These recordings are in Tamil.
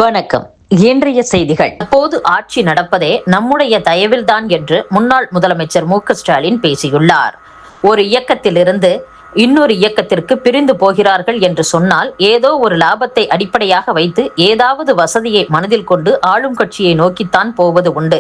வணக்கம். இன்றைய செய்திகள். அப்போது ஆட்சி நடப்பதே நம்முடைய தயவில்தான் என்று முன்னாள் முதலமைச்சர் மு.க.ஸ்டாலின் பேசியுள்ளார். ஒரு இயக்கத்திலிருந்து இன்னொரு இயக்கத்திற்கு பிரிந்து போகிறார்கள் என்று சொன்னால் ஏதோ ஒரு லாபத்தை அடிப்படையாக வைத்து ஏதாவது வசதியை மனதில் கொண்டு ஆளும் கட்சியை நோக்கித்தான் போவது உண்டு.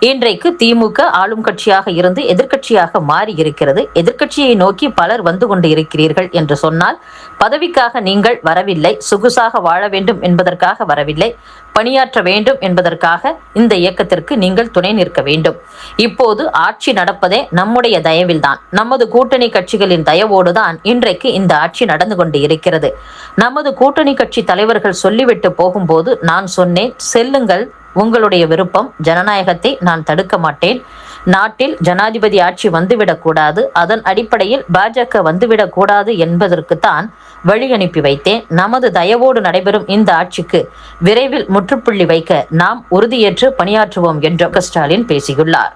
இன்றைக்கு திமுக ஆளும் கட்சியாக இருந்து எதிர்க்கட்சியாக மாறி இருக்கிறது. எதிர்க்கட்சியை நோக்கி பலர் வந்து கொண்டு இருக்கிறீர்கள் என்று சொன்னால் பதவிக்காக நீங்கள் வரவில்லை, சொகுசாக வாழ வேண்டும் என்பதற்காக வரவில்லை, பணியாற்ற வேண்டும் என்பதற்காக இந்த இயக்கத்திற்கு நீங்கள் துணை நிற்க வேண்டும். இப்போது ஆட்சி நடப்பதே நம்முடைய தயவில்தான், நமது கூட்டணி கட்சிகளின் தயவோடுதான் இன்றைக்கு இந்த ஆட்சி நடந்து கொண்டு இருக்கிறது. நமது கூட்டணி கட்சி தலைவர்கள் சொல்லிவிட்டு போகும்போது நான் சொன்னேன், செல்லுங்கள், உங்களுடைய விருப்பம், ஜனநாயகத்தை நான் தடுக்க மாட்டேன். நாட்டில் ஜனாதிபதி ஆட்சி வந்துவிடக்கூடாது, அதன் அடிப்படையில் பாஜக வந்துவிடக்கூடாது என்பதற்குத்தான் வழி அனுப்பி வைத்தேன். நமது தயவோடு நடைபெறும் இந்த ஆட்சிக்கு விரைவில் முற்றுப்புள்ளி வைக்க நாம் உறுதியேற்று பணியாற்றுவோம் என்று ஸ்டாலின் பேசியுள்ளார்.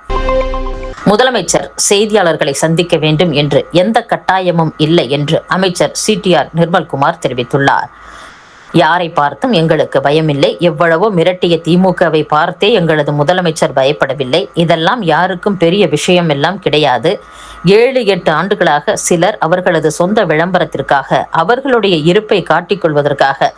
முதலமைச்சர் செய்தியாளர்களை சந்திக்க வேண்டும் என்று எந்த கட்டாயமும் இல்லை என்று அமைச்சர் CTR நிர்மல்குமார் தெரிவித்துள்ளார். யாரை பார்த்தும் எங்களுக்கு பயமில்லை, எவ்வளவோ மிரட்டிய திமுகவை பார்த்தே எங்களது முதலமைச்சர் பயப்படவில்லை. இதெல்லாம் யாருக்கும் பெரிய விஷயம் எல்லாம் கிடையாது. 7-8 ஆண்டுகளாக சிலர் அவர்களது சொந்த விளம்பரத்திற்காக, அவர்களுடைய இருப்பை காட்டிக்கொள்வதற்காக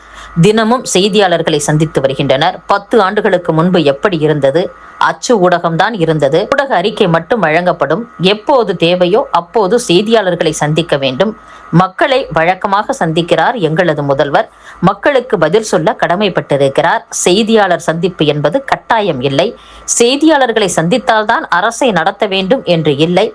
தினமும் செய்தியாளர்களை சந்தித்து வருகின்றனர். 10 ஆண்டுகளுக்கு முன்பு எப்படி இருந்தது? அச்சு ஊடகம்தான் இருந்தது. ஊடக அறிக்கை மட்டும் வழங்கப்படும். எப்போது தேவையோ அப்போது செய்தியாளர்களை சந்திக்க வேண்டும். மக்களை வழக்கமாக சந்திக்கிறார் எங்களது முதல்வர். மக்களுக்கு பதில் சொல்ல கடமைப்பட்டிருக்கிறார். செய்தியாளர் சந்திப்பு என்பது கட்டாயம் இல்லை. செய்தியாளர்களை சந்தித்தால்தான் அரசை நடத்த வேண்டும் என்று இல்லை.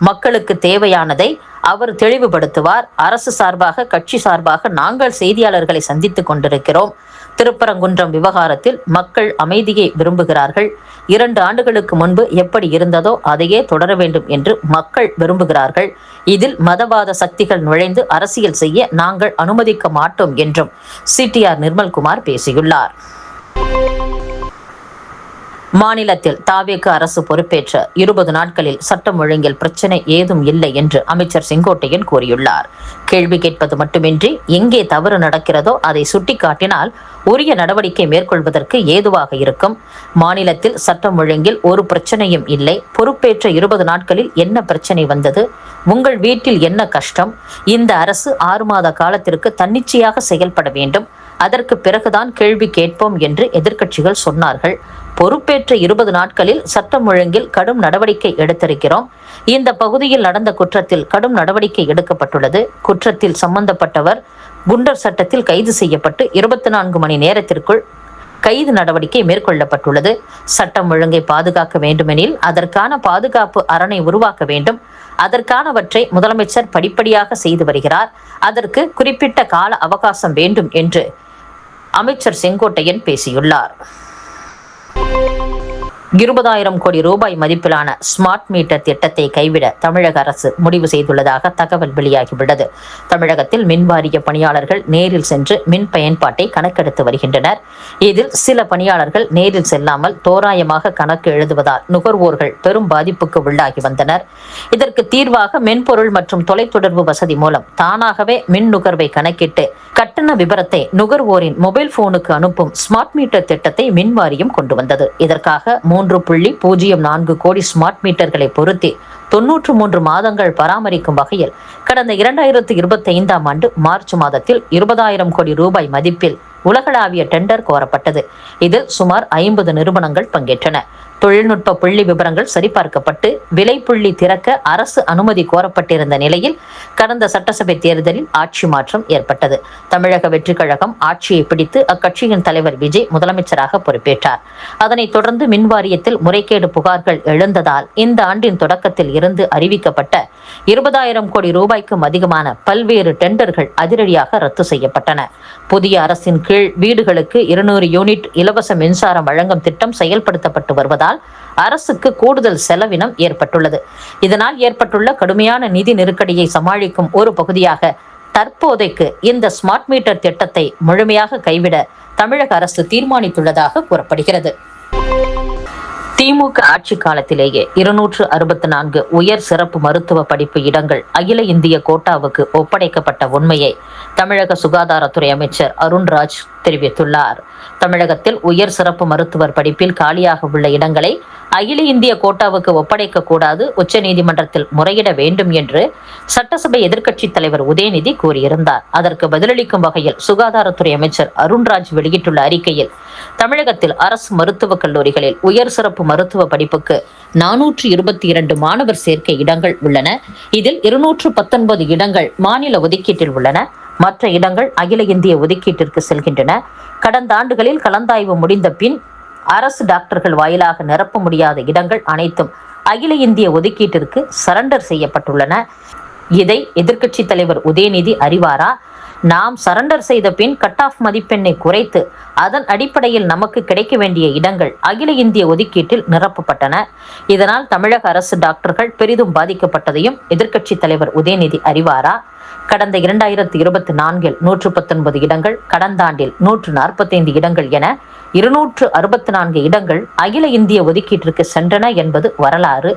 மக்களுக்கு தேவையானதை அவர் தெளிவுபடுத்துவார். அரசு சார்பாக, கட்சி சார்பாக நாங்கள் செய்தியாளர்களை சந்தித்துக் கொண்டிருக்கிறோம். திருப்பரங்குன்றம் விவகாரத்தில் மக்கள் அமைதியை விரும்புகிறார்கள். 2 ஆண்டுகளுக்கு முன்பு எப்படி இருந்ததோ அதையே தொடர வேண்டும் என்று மக்கள் விரும்புகிறார்கள். இதில் மதவாத சக்திகள் நுழைந்து அரசியல் செய்ய நாங்கள் அனுமதிக்க மாட்டோம் என்றும் CTR நிர்மல்குமார் பேசியுள்ளார். மாநிலத்தில் தாவேக அரசு பொறுப்பேற்ற 20 நாட்களில் சட்டம் ஒழுங்கில் பிரச்சனை ஏதும் இல்லை என்று அமைச்சர் செங்கோட்டையன் கூறியுள்ளார். கேள்வி கேட்பது மட்டுமின்றி எங்கே தவறு நடக்கிறதோ அதை சுட்டிக்காட்டினால் உரிய நடவடிக்கை மேற்கொள்வதற்கு ஏதுவாக இருக்கும். மாநிலத்தில் சட்டம் ஒழுங்கில் ஒரு பிரச்சனையும் இல்லை. பொறுப்பேற்ற 20 நாட்களில் என்ன பிரச்சனை வந்தது? உங்கள் வீட்டில் என்ன கஷ்டம்? இந்த அரசு 6 மாத காலத்திற்கு தன்னிச்சையாக செயல்பட வேண்டும். அதற்கு பிறகுதான் கேள்வி கேட்போம் என்று எதிர்க்கட்சிகள் சொன்னார்கள். பொறுப்பேற்ற 20 நாட்களில் சட்டம் ஒழுங்கில் கடும் நடவடிக்கை எடுத்திருக்கிறோம். இந்த பகுதியில் நடந்த குற்றத்தில் கடும் நடவடிக்கை எடுக்கப்பட்டுள்ளது. குற்றத்தில் சம்பந்தப்பட்டவர் குண்டர் சட்டத்தில் கைது செய்யப்பட்டு 24 மணி நேரத்திற்குள் கைது நடவடிக்கை மேற்கொள்ளப்பட்டுள்ளது. சட்டம் ஒழுங்கை பாதுகாக்க வேண்டுமெனில் அதற்கான பாதுகாப்பு அரணை உருவாக்க வேண்டும். அதற்கானவற்றை முதலமைச்சர் படிப்படியாக செய்து வருகிறார். அதற்கு குறிப்பிட்ட கால அவகாசம் வேண்டும் என்று அமைச்சர் செங்கோட்டையன் பேசியுள்ளார். 20,000 கோடி ரூபாய் மதிப்பிலான ஸ்மார்ட் மீட்டர் திட்டத்தை கைவிட தமிழக அரசு முடிவு செய்துள்ளதாக தகவல் வெளியாகியுள்ளது. தமிழகத்தில் மின்வாரிய பணியாளர்கள் நேரில் சென்று மின் பயன்பாட்டை கணக்கெடுத்து வருகின்றனர். இதில் சில பணியாளர்கள் நேரில் செல்லாமல் தோராயமாக கணக்கு எழுதுவதால் நுகர்வோர்கள் பெரும் பாதிப்புக்கு உள்ளாகி வந்தனர். இதற்கு தீர்வாக மென்பொருள் மற்றும் தொலைத்தொடர்பு வசதி மூலம் தானாகவே மின் நுகர்வை கணக்கிட்டு கட்டண விபரத்தை நுகர்வோரின் மொபைல் போனுக்கு அனுப்பும் ஸ்மார்ட் மீட்டர் திட்டத்தை மின்வாரியம் கொண்டு வந்தது. இதற்காக 3.04 கோடி ஸ்மார்ட் மீட்டர்களை பொருத்தி 93 மாதங்கள் பராமரிக்கும் வகையில் கடந்த 2025ஆம் ஆண்டு மார்ச் மாதத்தில் 20,000 கோடி ரூபாய் மதிப்பில் உலகளாவிய டெண்டர் கோரப்பட்டது. இதில் சுமார் 50 நிறுவனங்கள் பங்கேற்றன. தொழில்நுட்ப புள்ளி விவரங்கள் சரிபார்க்கப்பட்டு விலை புள்ளி திறக்க அரசு அனுமதி கோரப்பட்டிருந்த நிலையில் கடந்த சட்டசபை தேர்தலில் ஆட்சி மாற்றம் ஏற்பட்டது. தமிழக வெற்றிக் கழகம் ஆட்சியை பிடித்து அக்கட்சியின் தலைவர் விஜய் முதலமைச்சராக பொறுப்பேற்றார். அதனைத் தொடர்ந்து மின்வாரியத்தில் முறைகேடு புகார்கள் எழுந்ததால் இந்த ஆண்டின் தொடக்கத்தில் இருந்து அறிவிக்கப்பட்ட 20,000 கோடி ரூபாய்க்கும் அதிகமான பல்வேறு டெண்டர்கள் அதிரடியாக ரத்து செய்யப்பட்டன. புதிய அரசின் கீழ் வீடுகளுக்கு 200 யூனிட் இலவச மின்சாரம் வழங்கும் திட்டம் செயல்படுத்தப்பட்டு வருவதால் அரசுக்கு கூடுதல் செலவினம் ஏற்பட்டுள்ளது. இதனால் ஏற்பட்டுள்ள கடுமையான நிதி நெருக்கடியை சமாளிக்கும் ஒரு பகுதியாக தற்போதைக்கு இந்த ஸ்மார்ட் மீட்டர் திட்டத்தை முழுமையாக கைவிட தமிழக அரசு தீர்மானித்துள்ளதாக கூறப்படுகிறது. திமுக ஆட்சி காலத்திலேயே 264 உயர் சிறப்பு மருத்துவ படிப்பு இடங்கள் அகில இந்திய கோட்டாவுக்கு ஒப்படைக்கப்பட்ட உண்மையை தமிழக சுகாதாரத்துறை அமைச்சர் அருண்ராஜ் தெரிவித்துள்ளார். தமிழகத்தில் உயர் சிறப்பு மருத்துவர் படிப்பில் காலியாக உள்ள இடங்களை அகில இந்திய கோட்டாவுக்கு ஒப்படைக்க கூடாது, உச்சநீதிமன்றத்தில் முறையிட வேண்டும் என்று சட்டசபை எதிர்க்கட்சித் தலைவர் உதயநிதி கூறியிருந்தார். அதற்கு பதிலளிக்கும் வகையில் சுகாதாரத்துறை அமைச்சர் அருண்ராஜ் வெளியிட்டுள்ள அறிக்கையில், தமிழகத்தில் அரசு மருத்துவக் கல்லூரிகளில் உயர் சிறப்பு மருத்துவ படிப்புக்கு 422 மாணவர் சேர்க்கை இடங்கள் உள்ளன. இதில் 219 இடங்கள் மாநில ஒதுக்கீட்டில் உள்ளன. மற்ற இடங்கள் அகில இந்திய ஒதுக்கீட்டிற்கு செல்கின்றன. கடந்த ஆண்டுகளில் கலந்தாய்வு முடிந்த பின் அரசு டாக்டர்கள் வாயிலாக நிரப்ப முடியாத இடங்கள் அனைத்தும் அகில இந்திய ஒதுக்கீட்டிற்கு சரண்டர் செய்யப்பட்டுள்ளன. இதை எதிர்க்கட்சித் தலைவர் உதயநிதி அறிவாரா? நாம் சரண்டர் செய்த பின் கட் ஆஃப் மதிப்பெண்ணை குறைத்து அதன் அடிப்படையில் நமக்கு கிடைக்க வேண்டிய இடங்கள் அகில இந்திய ஒதுக்கீட்டில் நிரப்பப்பட்டன. இதனால் தமிழக அரசு டாக்டர்கள் பெரிதும் பாதிக்கப்பட்டதையும் எதிர்க்கட்சித் தலைவர் உதயநிதி அறிவாரா? கடந்த 2024 119 இடங்கள், கடந்த ஆண்டில் 145 இடங்கள் என 264 இடங்கள் அகில இந்திய ஒதுக்கீட்டிற்கு சென்றன என்பது வரலாறு.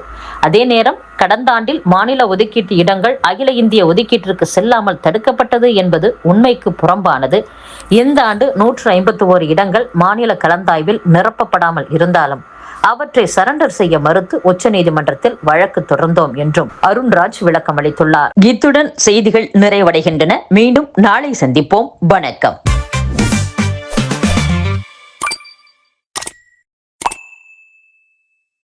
அதே நேரம் கடந்த ஆண்டில் மாநில ஒதுக்கீட்டு இடங்கள் அகில இந்திய ஒதுக்கீட்டிற்கு செல்லாமல் தடுக்கப்பட்டது என்பது உண்மைக்கு புறம்பானது. இந்த ஆண்டு 151 இடங்கள் மாநில கலந்தாய்வில் நிரப்பப்படாமல் இருந்தாலும் அவற்றை சரண்டர் செய்ய மறுத்து உச்சநீதிமன்றத்தில் வழக்கு தொடர்ந்தோம் என்றும் அருண்ராஜ் விளக்கம் அளித்துள்ளார். இத்துடன் செய்திகள் நிறைவடைகின்றன. மீண்டும் நாளை சந்திப்போம். வணக்கம்.